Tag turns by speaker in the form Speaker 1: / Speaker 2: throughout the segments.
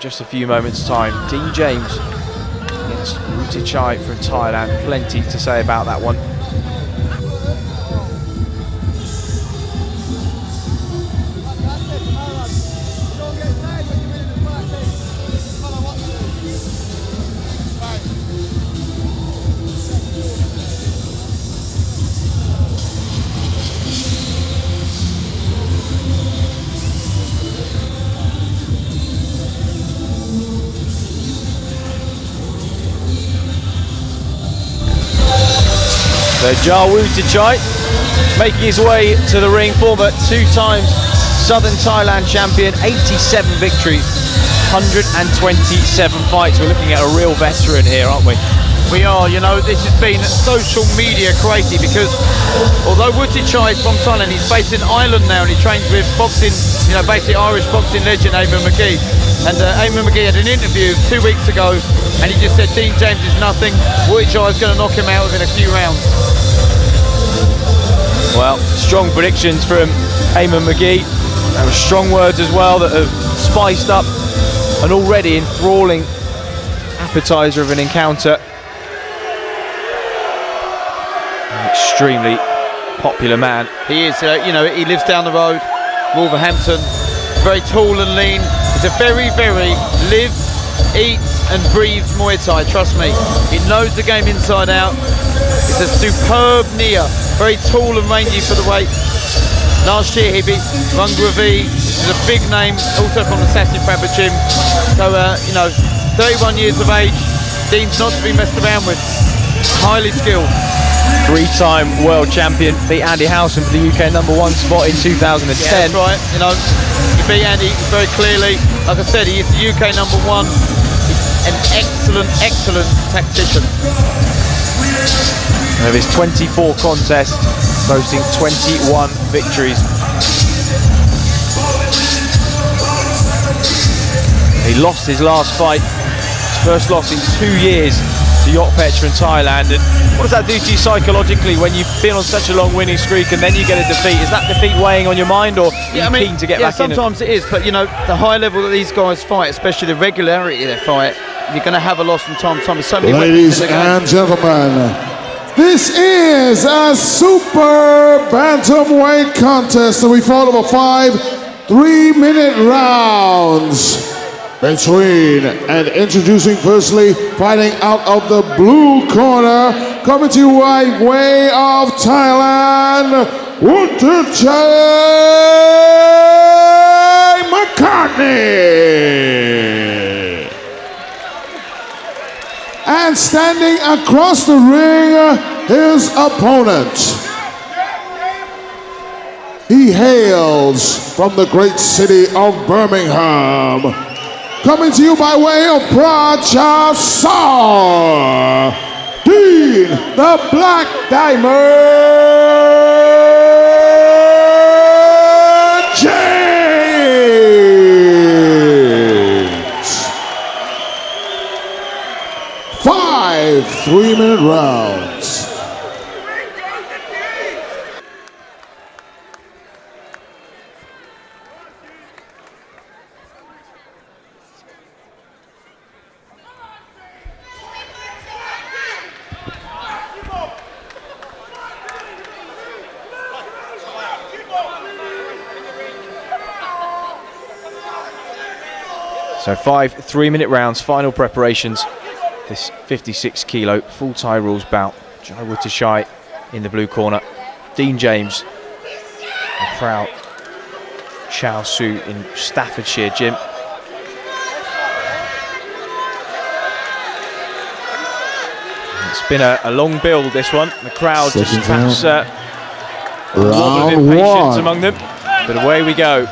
Speaker 1: just a few moments' time. Dean James against Wuttichai from Thailand. Plenty to say about that one. So Wuttichai making his way to the ring, former two-time Southern Thailand champion, 87 victories, 127 fights. We're looking at a real veteran here, aren't we?
Speaker 2: We are, you know, this has been social media crazy because although Wuttichai is from Thailand, he's based in Ireland now and he trains with boxing, you know, basically Irish boxing legend Eamon McGee. And Eamon McGee had an interview 2 weeks ago and he just said Dean James is nothing, Wuttichai is going to knock him out within a few rounds.
Speaker 1: Well, strong predictions from Eamon McGee. There were strong words as well that have spiced up an already enthralling appetizer of an encounter. An extremely popular man.
Speaker 2: He is, you know, he lives down the road, Wolverhampton, very tall and lean. He's a very, very lives, eats and breathes Muay Thai, trust me. He knows the game inside out. He's a superb Nia, very tall and rangy for the weight. Last year he beat Rungravi, who's a big name, also from the Sassy Prabha gym. So, you know, 31 years of age, Dean's not to be messed around with. Highly skilled.
Speaker 1: Three-time world champion, beat Andy Howson for the UK #1 spot in 2010.
Speaker 2: Yeah, that's right, you know, he beat Andy very clearly. Like I said, he is the UK #1. He's an excellent, excellent tactician.
Speaker 1: Of his 24 contests, boasting 21 victories. He lost his last fight, his first loss in 2 years to Wuttichai from Thailand. And what does that do to you psychologically when you've been on such a long winning streak and then you get a defeat? Is that defeat weighing on your mind, or are you keen to get back in?
Speaker 2: Yeah, sometimes it is, but you know, the high level that these guys fight, especially the regularity of their fight, you're going to have a loss from time to time. There's so many
Speaker 3: ladies and gentlemen, this is a super bantamweight contest that we fought over 5 3-minute rounds between, and introducing firstly, fighting out of the blue corner, coming to you by way of Thailand, Wuttichai McCartney. And standing across the ring, his opponent. He hails from the great city of Birmingham. Coming to you by way of Prachasar, Dean the Black Diamond James. 5 3-minute rounds.
Speaker 1: So 5 3-minute rounds, final preparations. This 56 kilo full Thai rules bout. Wuttichai in the blue corner. Dean James, the proud Chao Su in Staffordshire gym. It's been a long build, this one. The crowd just perhaps a lot of impatience among them. But away we go.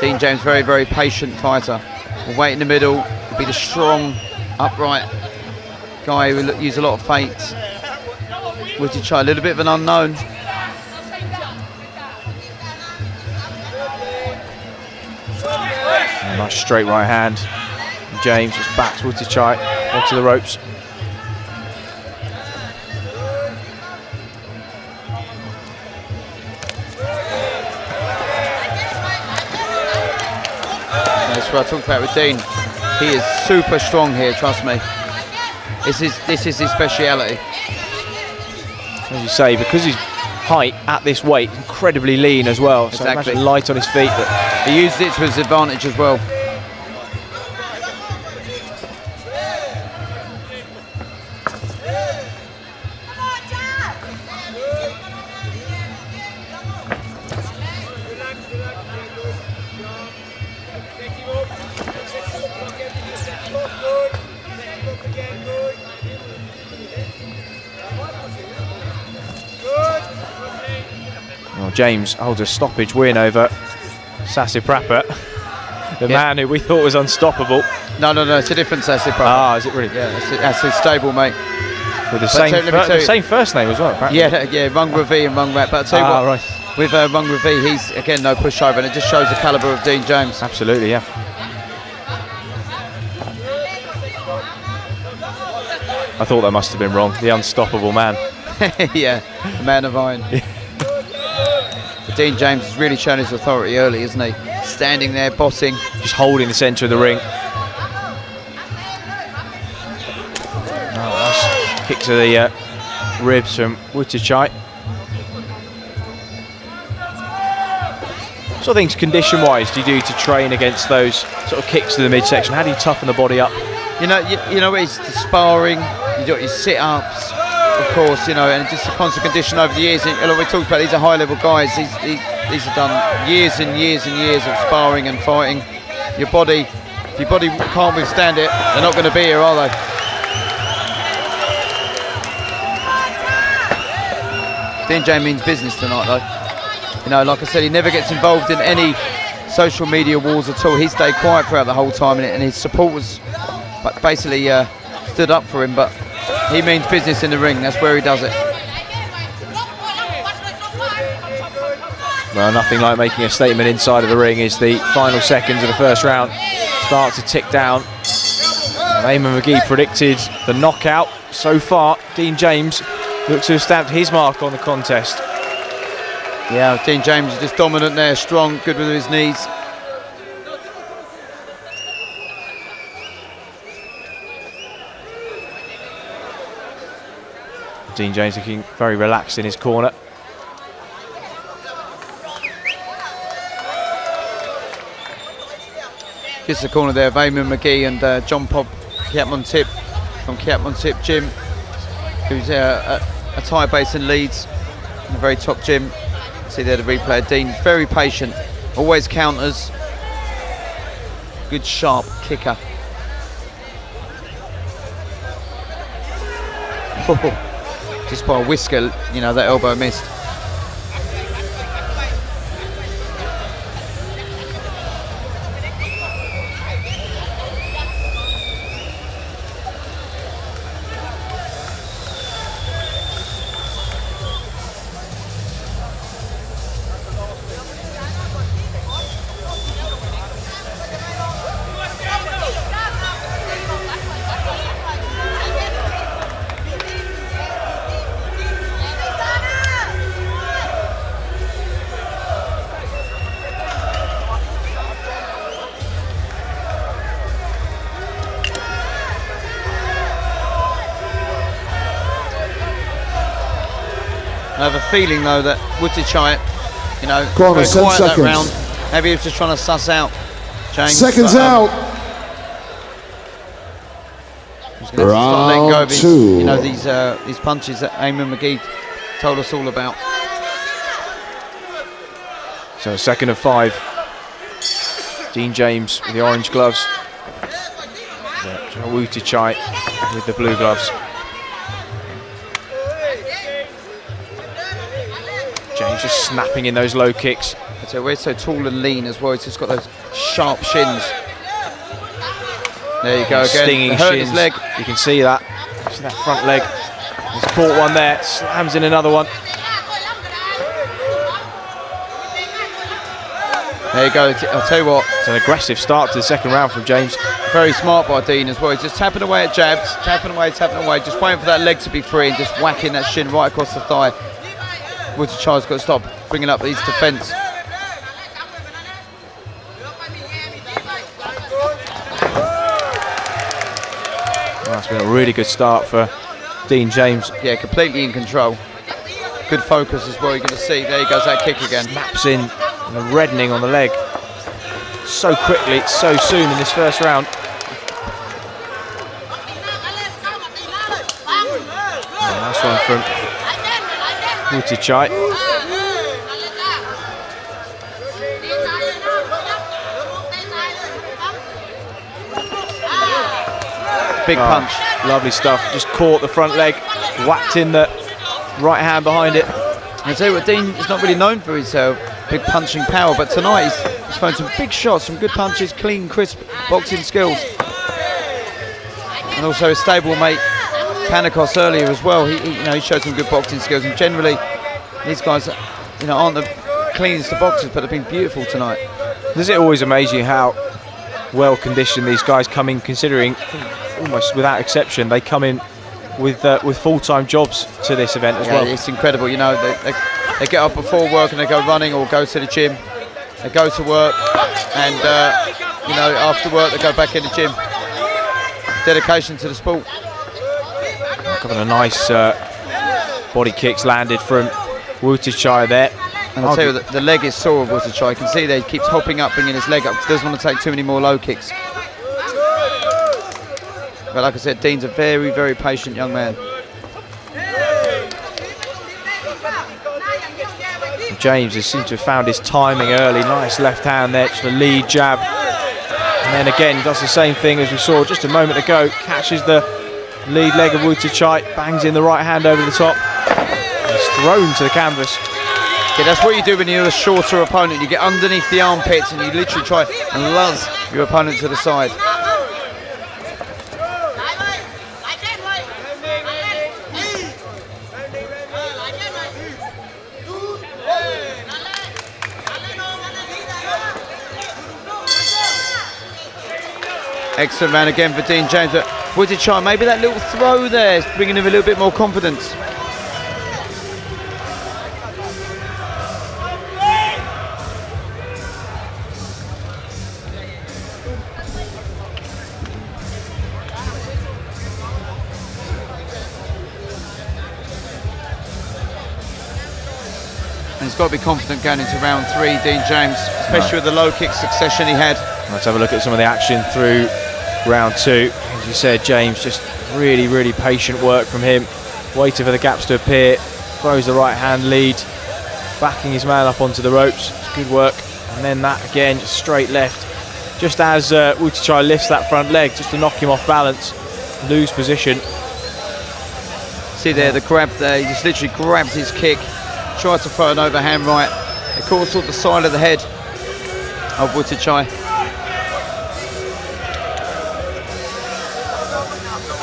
Speaker 2: Dean James, very, very patient fighter. Will wait in the middle, will be the strong, upright guy who will use a lot of feints. Wuttichai, a little bit of an unknown.
Speaker 1: A nice straight right hand. James just backs Wuttichai onto the ropes.
Speaker 2: where I talked about with Dean. He is super strong here, trust me. This is his speciality.
Speaker 1: As you say, because his height at this weight, incredibly lean as well. So
Speaker 2: Exactly.
Speaker 1: imagine light on his feet. But
Speaker 2: He used it to his advantage as well.
Speaker 1: well, James holds a stoppage win over Sasi Prapper, the man who we thought was unstoppable.
Speaker 2: No, it's a different Sasi Prapper.
Speaker 1: Ah, is it really?
Speaker 2: Yeah, that's his stable, mate.
Speaker 1: With the
Speaker 2: But
Speaker 1: same first name as well, apparently.
Speaker 2: Yeah, Rung Ravi and Rung Rat. But I'll tell you what,
Speaker 1: right.
Speaker 2: with Rung Ravi, he's, again, no pushover, and it just shows the calibre of Dean James.
Speaker 1: Absolutely, yeah. I thought that must have been wrong. The unstoppable man.
Speaker 2: Yeah, the man of iron. But Dean James has really shown his authority early, isn't he? Standing there, bossing.
Speaker 1: Just holding the centre of the ring. Nice kick to the ribs from Wuttichai. What sort of things, condition-wise, do you do to train against those sort of kicks to the midsection? How do you toughen the body up?
Speaker 2: You know, it's the sparring. You got your sit-ups, of course. You know, and just the constant condition over the years. And like we talked about, these are high-level guys. These have done years and years and years of sparring and fighting. If your body can't withstand it, they're not going to be here, are they? Dean James means business tonight, though. You know, like I said, he never gets involved in any social media wars at all. He stayed quiet throughout the whole time, and his supporters basically stood up for him. But he means business in the ring. That's where he does it.
Speaker 1: Well, nothing like making a statement inside of the ring as the final seconds of the first round start to tick down. And Eamon McGee predicted the knockout. So far, Dean James looks to have stamped his mark on the contest.
Speaker 2: Yeah, Dean James is just dominant there, strong, good with his knees.
Speaker 1: Dean James looking very relaxed in his corner.
Speaker 2: Gets the corner there of Eamon McGee and John Pob Kiatmon-Tip from Kiatmon-Tip Gym, who's a Thai base in Leeds, a very top gym. See there the replay of Dean, very patient, always counters, good sharp kicker. Just by a whisker, you know, that elbow missed. I have a feeling though that Wuttichai, you know,
Speaker 3: Corner,
Speaker 2: very
Speaker 3: 10
Speaker 2: quiet that
Speaker 3: seconds.
Speaker 2: round. Maybe he was just trying to suss out James.
Speaker 3: Seconds
Speaker 2: but,
Speaker 3: out.
Speaker 2: He's gonna have to start letting go of his,
Speaker 3: Round 2.
Speaker 2: you know, these punches that Eamon McGee told us all about.
Speaker 1: So a second of 5. Dean James with the orange gloves. Wuttichai with the blue gloves. James just snapping in those low kicks.
Speaker 2: So we're so tall and lean as well. He's just got those sharp shins. There you go again.
Speaker 1: Stinging
Speaker 2: Hurt
Speaker 1: shins.
Speaker 2: his leg.
Speaker 1: You can see that. See that front leg. He's caught one there. Slams in another one.
Speaker 2: There you go. I'll tell you what.
Speaker 1: It's an aggressive start to the second round from James.
Speaker 2: Very smart by Dean as well. He's just tapping away at jabs, tapping away, just waiting for that leg to be free and just whacking that shin right across the thigh. Wuttichai's got to stop bringing up his defence.
Speaker 1: That's been a really good start for Dean James.
Speaker 2: Yeah, completely in control. Good focus as well. You're going to see. There he goes, that kick again.
Speaker 1: Snaps in and a reddening on the leg. So quickly, so soon in this first round. Nice one from Wuttichai.
Speaker 2: Big punch.
Speaker 1: Lovely stuff. Just caught the front leg, whacked in the right hand behind it.
Speaker 2: I tell you what, Dean is not really known for his big punching power, but tonight he's thrown some big shots, some good punches, clean, crisp boxing skills. And also his stablemate Panikos earlier as well. He showed some good boxing skills, and generally these guys, aren't the cleanest of boxers, but have been beautiful tonight.
Speaker 1: Does it always amaze you how well conditioned these guys come in, considering almost without exception they come in with full-time jobs to this event as well?
Speaker 2: It's incredible. They get up before work and they go running or go to the gym. They go to work and after work they go back in the gym. Dedication to the sport.
Speaker 1: A couple of nice body kicks landed from Wuttichai there.
Speaker 2: And I'll tell you, the leg is sore of Wuttichai. You can see there he keeps hopping up, bringing his leg up. He doesn't want to take too many more low kicks. But like I said, Dean's a very, very patient young man.
Speaker 1: James has seemed to have found his timing early. Nice left hand there, just a lead jab. And then again does the same thing as we saw just a moment ago. Catches the lead leg of Wuttichai, bangs in the right hand over the top. He's thrown to the canvas.
Speaker 2: Yeah, that's what you do when you're a shorter opponent. You get underneath the armpits and you literally try and luz your opponent to the side. Excellent round again for Dean James. But Wuttichai, maybe that little throw there is bringing him a little bit more confidence. And he's got to be confident going into round 3, Dean James, especially with the low kick succession he had.
Speaker 1: Let's have a look at some of the action through round 2. As you said, James, just really, really patient work from him. Waiting for the gaps to appear. Throws the right hand lead. Backing his man up onto the ropes. It's good work. And then that again, just straight left. Just as Wuttichai lifts that front leg, just to knock him off balance. Lose position.
Speaker 2: See there, the grab there. He just literally grabs his kick. Tries to throw an overhand right. It caught sort of the side of the head of Wuttichai.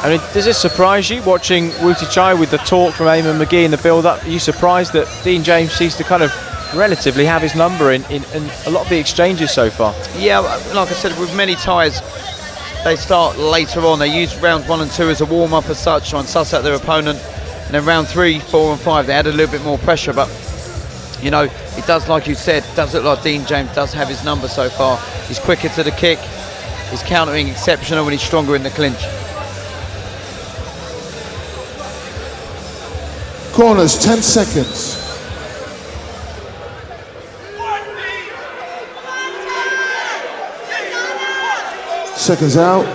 Speaker 1: I mean, does it surprise you watching Wuttichai with the talk from Eamon McGee in the build-up? Are you surprised that Dean James seems to kind of relatively have his number in a lot of the exchanges so far?
Speaker 2: Yeah, like I said, with many Thais, they start later on. They use rounds 1 and 2 as a warm-up as such, try and suss out their opponent. And then round 3, 4 and 5, they add a little bit more pressure. But, it does, like you said, does look like Dean James does have his number so far. He's quicker to the kick. He's countering exceptional when he's stronger in the clinch.
Speaker 3: Corners, 10 seconds. Seconds out.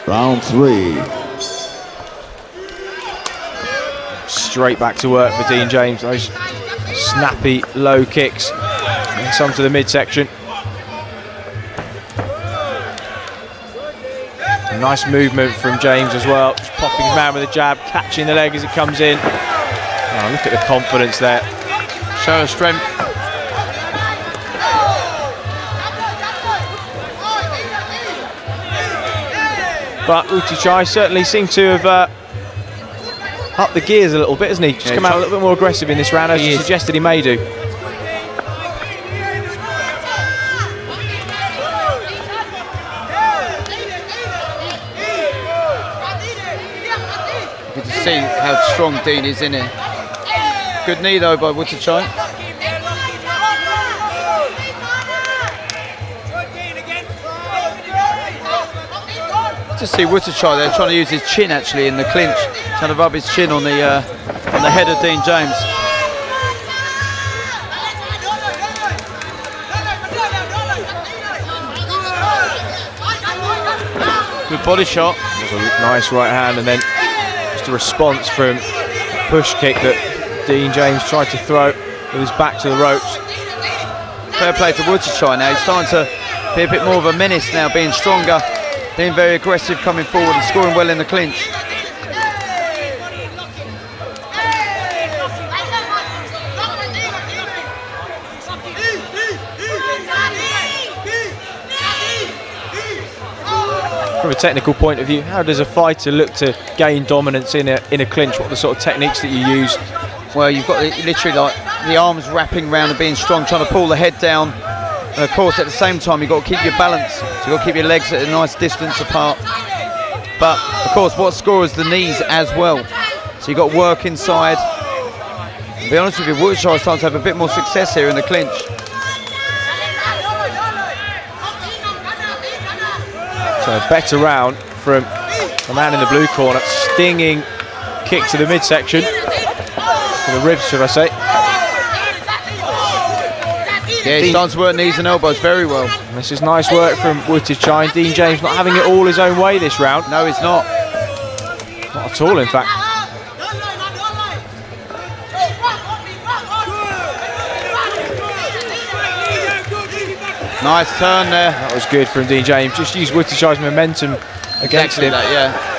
Speaker 3: Round 3.
Speaker 1: Straight back to work for Dean James. Those snappy low kicks. And some to the midsection. A nice movement from James as well. Just popping his man with a jab, catching the leg as it comes in. Oh, look at the confidence there.
Speaker 2: Show of strength.
Speaker 1: But Wuttichai certainly seemed to have upped the gears a little bit, hasn't he? Just come out a little bit more aggressive in this round, as you suggested he may do.
Speaker 2: Good to see how strong Dean is in it. Good knee though by Wuttichai. to see Wuttichai there trying to use his chin actually in the clinch, trying to rub his chin on the head of Dean James. Good body shot.
Speaker 1: That was a nice right hand, and then just a response from a push kick that Dean James tried to throw with his back to the ropes.
Speaker 2: Fair play to Wuttichai now. He's starting to be a bit more of a menace now, being stronger, being very aggressive, coming forward and scoring well in the clinch.
Speaker 1: From a technical point of view, how does a fighter look to gain dominance in a clinch? What are the sort of techniques that you use?
Speaker 2: Well, you've got literally like the arms wrapping around and being strong, trying to pull the head down. And of course, at the same time, you've got to keep your balance. So you've got to keep your legs at a nice distance apart. But of course, what scores the knees as well. So you've got to work inside. To be honest with you, Wuttichai is starting to have a bit more success here in the clinch.
Speaker 1: So a better round from the man in the blue corner. Stinging kick to the midsection. To the ribs, should I say.
Speaker 2: Yeah, he starts to work knees and elbows very well.
Speaker 1: And this is nice work from Wuttichai. Dean James not having it all his own way this round.
Speaker 2: No, he's not.
Speaker 1: Not at all, in fact.
Speaker 2: Nice turn there.
Speaker 1: That was good from Dean James. Just use Wuttichai's momentum against him.
Speaker 2: That, yeah.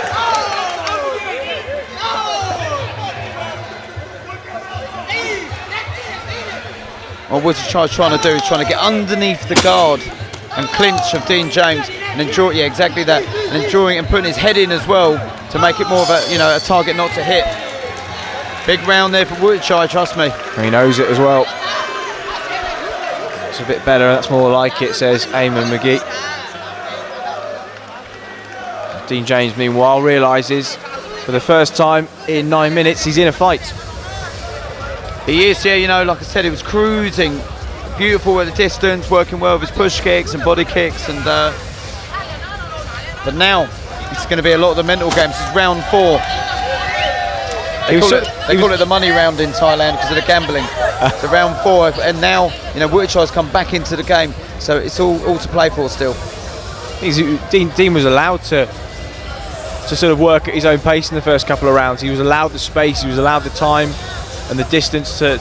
Speaker 2: What Wuttichai's trying to do is trying to get underneath the guard and clinch of Dean James and enjoy, yeah, exactly that, and enjoying and putting his head in as well to make it more of a, you know, a target not to hit. Big round there for Wuttichai, trust me.
Speaker 1: He knows it as well. It's a bit better, that's more like it, says Eamon McGee. Dean James, meanwhile, realises for the first time in 9 minutes he's in a fight.
Speaker 2: He is, yeah, you know, like I said, he was cruising, beautiful at the distance, working well with his push kicks and body kicks, and but now it's going to be a lot of the mental games. It's round 4. They call it the money round in Thailand because of the gambling. So round 4, and now, you know, Wuttichai's come back into the game, so it's all to play for still.
Speaker 1: Dean was allowed to sort of work at his own pace in the first couple of rounds. He was allowed the space, he was allowed the time and the distance to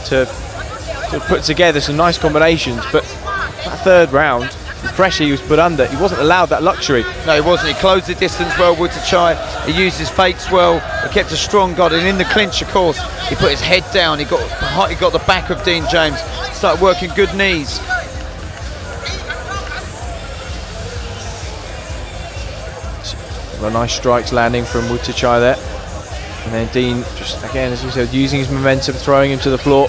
Speaker 1: put together some nice combinations. But that third round, the pressure he was put under, he wasn't allowed that luxury.
Speaker 2: No, he wasn't. He closed the distance well, Wuttichai. He used his fakes well. He kept a strong guard, and in the clinch, of course, he put his head down. He got the back of Dean James. Started working good knees.
Speaker 1: Well, nice strikes landing from Wuttichai there. And then Dean, just again, as we said, using his momentum, throwing him to the floor.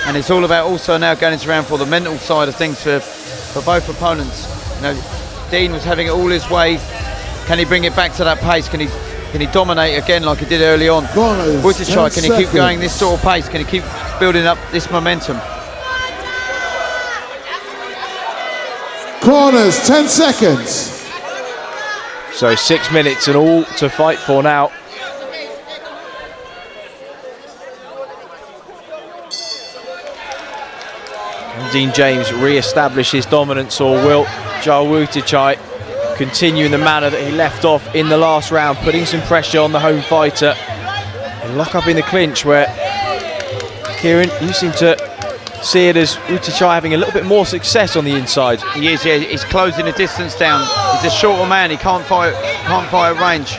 Speaker 2: And it's all about also now going into round 4, the mental side of things for both opponents. You know, Dean was having it all his way. Can he bring it back to that pace? Can he dominate again like he did early on? Wuttichai, can he keep going this sort of pace? Can he keep building up this momentum?
Speaker 3: Corners, 10 seconds.
Speaker 1: So 6 minutes and all to fight for now. Can Dean James re-establish his dominance, or will Joel Wuttichai continue in the manner that he left off in the last round, putting some pressure on the home fighter and lock up in the clinch, where Kieran, you seem to see it as Wuttichai having a little bit more success on the inside.
Speaker 2: He is, yeah. He's closing the distance down. He's a shorter man. He can't fire range.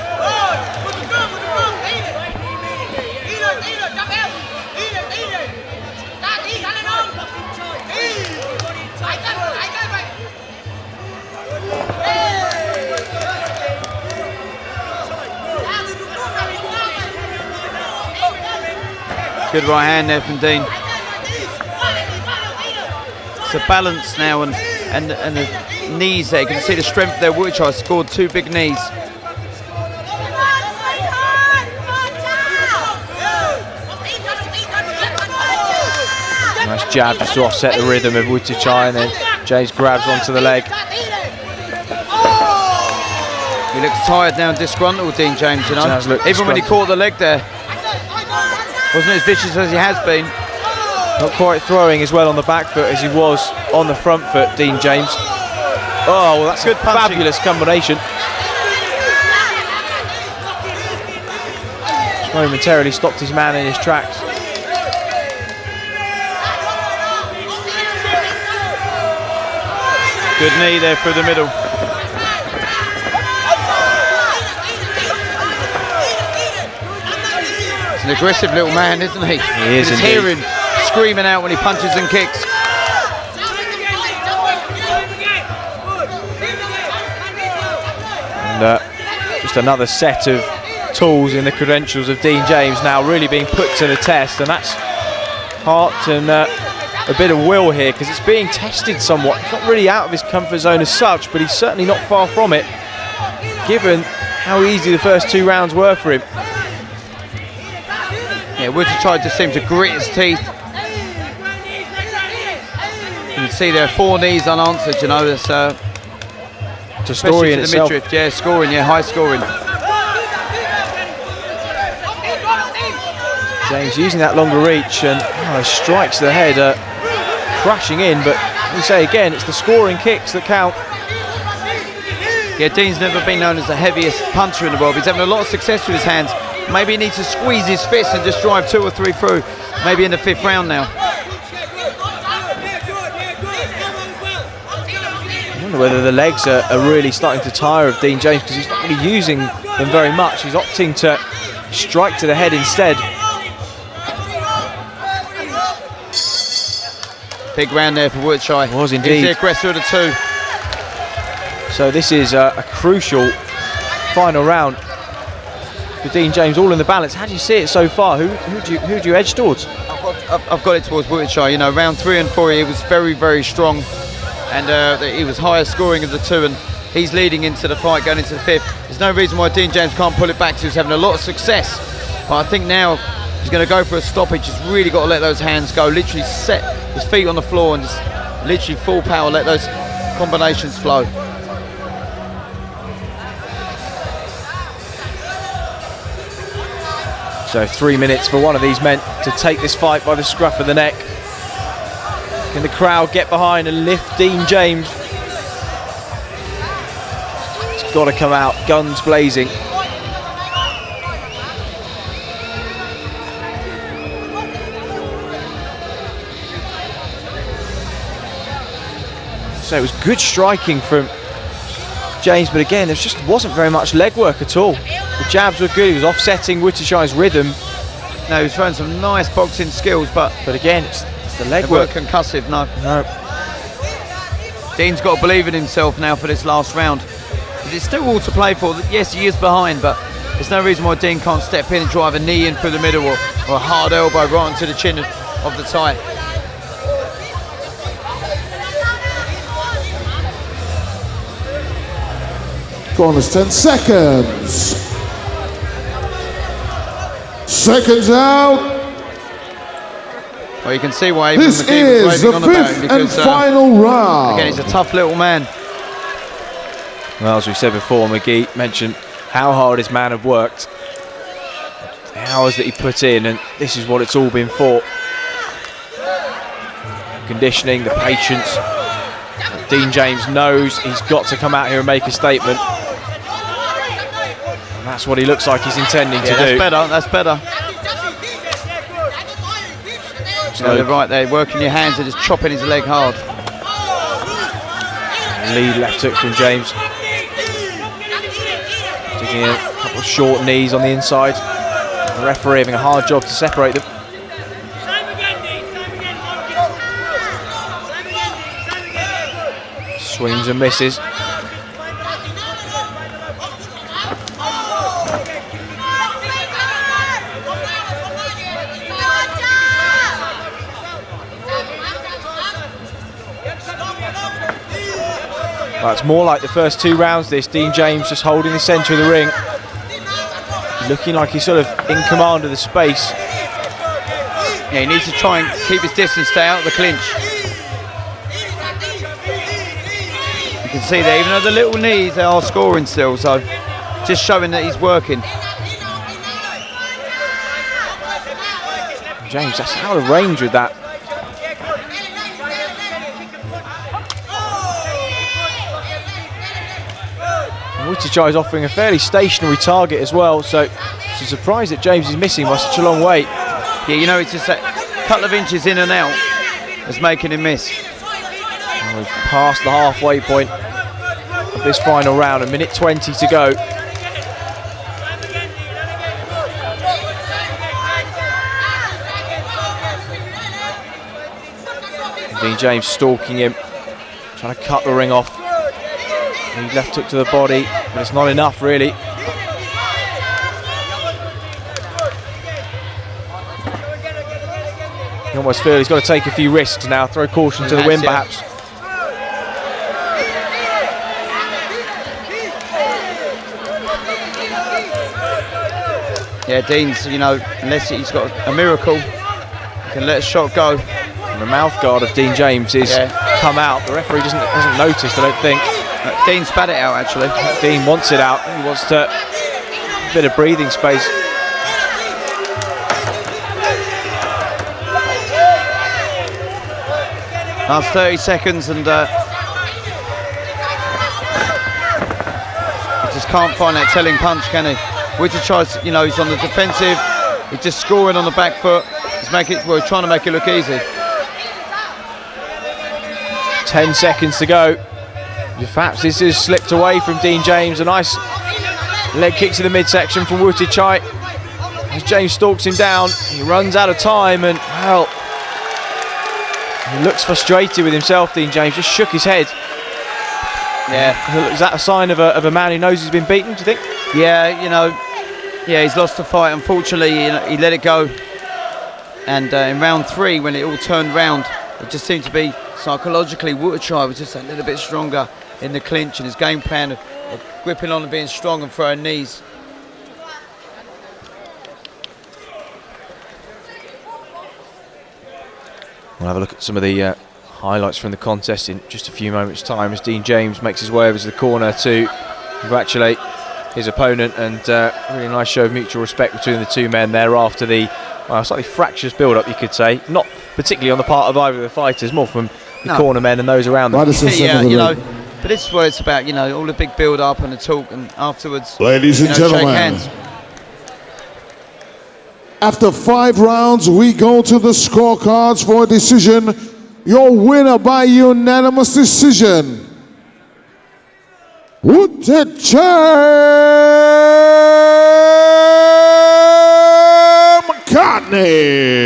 Speaker 2: Good right hand there from Dean. It's a balance now, and the knees there. You can see the strength there. Wuttichai scored 2 big knees.
Speaker 1: Nice jab just to offset the rhythm of Wuttichai, and then James grabs onto the leg.
Speaker 2: He looks tired now and disgruntled, Dean James, you know. Even when he caught the leg there. Wasn't as vicious as he has been.
Speaker 1: Not quite throwing as well on the back foot as he was on the front foot, Dean James. Oh, well, that's
Speaker 2: good
Speaker 1: a
Speaker 2: punching.
Speaker 1: fabulous combination. Just momentarily stopped his man in his tracks.
Speaker 2: Good knee there through the middle. He's an aggressive little man, isn't he?
Speaker 1: He is
Speaker 2: indeed. Hear him screaming out when he punches and kicks.
Speaker 1: And just another set of tools in the credentials of Dean James now really being put to the test, and that's heart and a bit of will here, because it's being tested somewhat. He's not really out of his comfort zone as such, but he's certainly not far from it, given how easy the first 2 rounds were for him.
Speaker 2: Yeah, Wuttichai just seemed to grit his teeth. You can see there are 4 knees unanswered, you know. It's a
Speaker 1: story in itself.
Speaker 2: Midriff, yeah, scoring, yeah, high scoring.
Speaker 1: James using that longer reach, and strikes the head, crashing in, but we say again, it's the scoring kicks that count.
Speaker 2: Yeah, Dean's never been known as the heaviest puncher in the world. He's having a lot of success with his hands. Maybe he needs to squeeze his fists and just drive 2 or 3 through, maybe in the 5th round now.
Speaker 1: I wonder whether the legs are really starting to tire of Dean James, because he's not really using them very much. He's opting to strike to the head instead.
Speaker 2: Big round there for Wuttichai.
Speaker 1: Was indeed.
Speaker 2: He's the aggressor of the 2.
Speaker 1: So this is a crucial final round for Dean James, all in the balance. How do you see it so far? Who do you edge towards?
Speaker 2: I've got it towards Wuttichai. You know, round 3 and 4, he was very, very strong, and he was higher scoring of the 2, and he's leading into the fight, going into the 5th. There's no reason why Dean James can't pull it back. He's having a lot of success, but I think now he's going to go for a stoppage. He's really got to let those hands go. Literally set his feet on the floor and just literally full power, let those combinations flow.
Speaker 1: So 3 minutes for one of these men to take this fight by the scruff of the neck. Can the crowd get behind and lift Dean James? It's got to come out, guns blazing. So it was good striking from James, but again, there just wasn't very much leg work at all. The jabs were good, he was offsetting Wuttichai's rhythm.
Speaker 2: No, he was throwing some nice boxing skills, but
Speaker 1: again, it's the leg
Speaker 2: work.
Speaker 1: work.
Speaker 2: Concussive, no.
Speaker 1: No.
Speaker 2: Dean's got to believe in himself now for this last round. It's still all to play for. Yes, he is behind, but there's no reason why Dean can't step in and drive a knee in through the middle, or a hard elbow right into the chin of the tie.
Speaker 3: Corners 10 seconds. Seconds out.
Speaker 2: Well, you can see why
Speaker 3: This is the 5th and final round.
Speaker 2: Again, he's a tough little man.
Speaker 1: Well, as we said before, McGee mentioned how hard his man had worked, the hours that he put in, and this is what it's all been for. Conditioning, the patience. Dean James knows he's got to come out here and make a statement. And that's what he looks like he's intending to do.
Speaker 2: That's better. So they're right there, working your hands and just chopping his leg hard.
Speaker 1: Lead left hook from James. Taking a couple of short knees on the inside. The referee having a hard job to separate them. Swings and misses. Well, it's more like the first 2 rounds this. Dean James just holding the centre of the ring. Looking like he's sort of in command of the space.
Speaker 2: Yeah, he needs to try and keep his distance, stay out of the clinch. You can see there, even though the little knees, they are scoring still, so just showing that he's working.
Speaker 1: James, that's out of range with that. Wuttichai is offering a fairly stationary target as well, so it's a surprise that James is missing by such a long way.
Speaker 2: Yeah, you know, it's just a couple of inches in and out that's making him miss.
Speaker 1: And we've passed the halfway point of this final round, a minute 20 to go. Dean James stalking him, trying to cut the ring off. He left hook to the body, but it's not enough really. You almost feel he's got to take a few risks now, throw caution to the wind perhaps.
Speaker 2: Yeah, Dean's, you know, unless he's got a miracle, he can let a shot go.
Speaker 1: And the mouth guard of Dean James is come out. The referee hasn't noticed, I don't think.
Speaker 2: Dean spat it out actually.
Speaker 1: Dean wants it out. He wants to a bit of breathing space.
Speaker 2: Last 30 seconds and he just can't find that telling punch, can he? Wuttichai's, you know, he's on the defensive. He's just scoring on the back foot. He's trying to make it look easy.
Speaker 1: 10 seconds to go. Perhaps this has slipped away from Dean James. A nice leg kick to the midsection from Wuttichai. As James stalks him down, he runs out of time and, well, he looks frustrated with himself, Dean James. Just shook his head.
Speaker 2: Yeah.
Speaker 1: Is that a sign of a man who knows he's been beaten, do you think?
Speaker 2: Yeah, you know, yeah, he's lost the fight. Unfortunately, he let it go. And in round 3, when it all turned round, it just seemed to be psychologically, Wuttichai was just a little bit stronger in the clinch, and his game plan of gripping on and being strong and throwing knees.
Speaker 1: We'll have a look at some of the highlights from the contest in just a few moments' time as Dean James makes his way over to the corner to congratulate his opponent, and really nice show of mutual respect between the two men there after the slightly fractious build-up, you could say. Not particularly on the part of either of the fighters, more from the corner men and those around them.
Speaker 2: Yeah, you know, but this is what it's about, you know, all the big build-up and the talk, and afterwards,
Speaker 3: ladies and gentlemen,
Speaker 2: shake hands.
Speaker 3: After 5 rounds, we go to the scorecards for a decision. Your winner by unanimous decision, Wuttichai McCartney.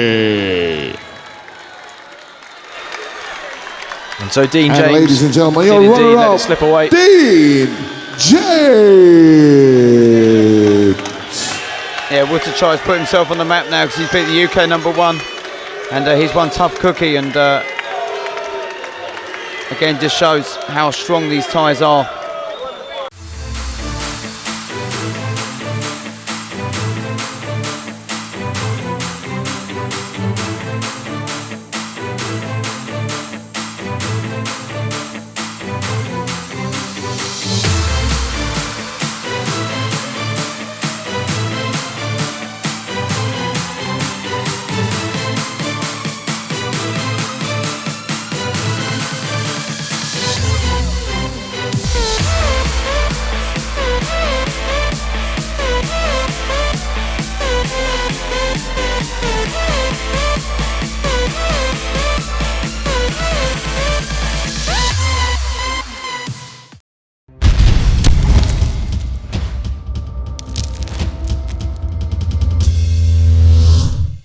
Speaker 1: And so Dean James,
Speaker 3: ladies and gentlemen, your runner-up,
Speaker 1: slip away.
Speaker 3: Dean James.
Speaker 2: Yeah, Wuttichai's put himself on the map now because he's beat the UK #1, and he's one tough cookie, and again just shows how strong these ties are.